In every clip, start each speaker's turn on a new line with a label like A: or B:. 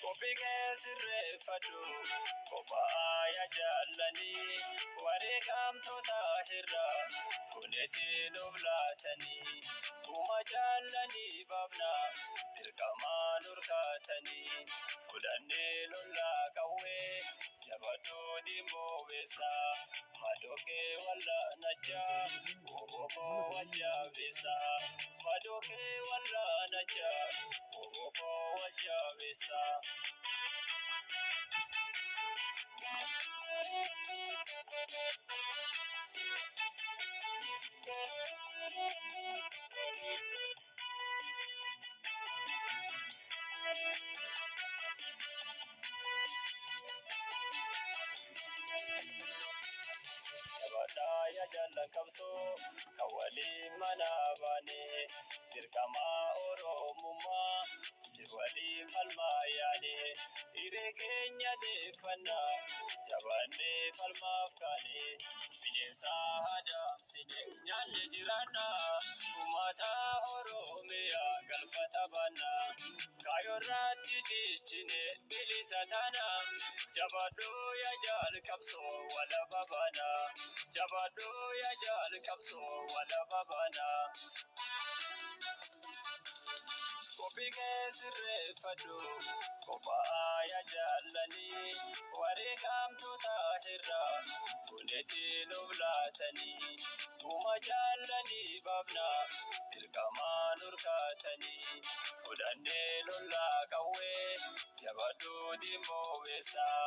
A: Kopike sirreeffadhu kophaa yaa jaallanii wareegamtoota irraa fuudhee dhooblatanii kuma jaallanii baafna dirqamaan urgaatanii fudhannee lollaa qawwee jabaatoo diimoo beesaa madokee wal'aanachaa obokoo wajjaabeessaa madokee wal'aanachaa obokoo wajjaabeessaa. Badaya jala kamso kawali manabane dirkama oromuma siwali falmayane irekenya defana jabane falmafkane binesa adam sine nyalle jirana umata oromia galfata bana kayorati chichine bilisatana jabado ya jal kapso wala babana jabado ya jal kapso wala babana kopike sirreeffadhu kophaa yaa jaallanii wareegamtoota irraa fuudhee dhooblatanii kuma jaallanii baafna dirqamaan urgaatanii fudhannee lollaa qawwee jabaatoo diimoo beesaa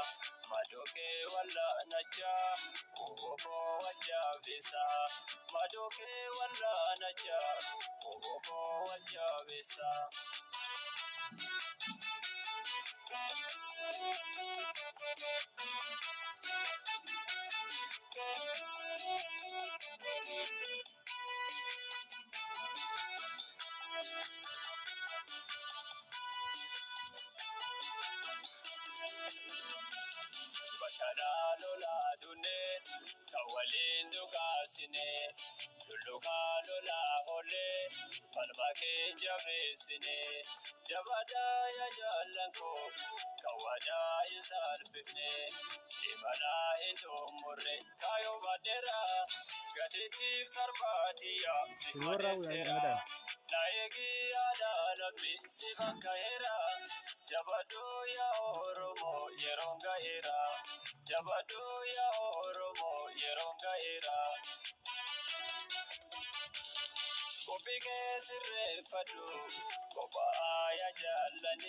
A: madokee wal'aanachaa obokoo wajjaabeessaa madokee wal'aanachaa obokoo wajjaabeessaa. Bashara lola dune kawalin dugasine luluka lola hole falmake jabesine jabada ya jalanko kawada isalfine imala hindu murre kayo badera gatiti sarbatiya sifanesera naegi adalabi sifakahera jabado ya oromo yeronga era jabado ya oromo yeronga era kopike sirreeffadhu kophaa yaa jaallanii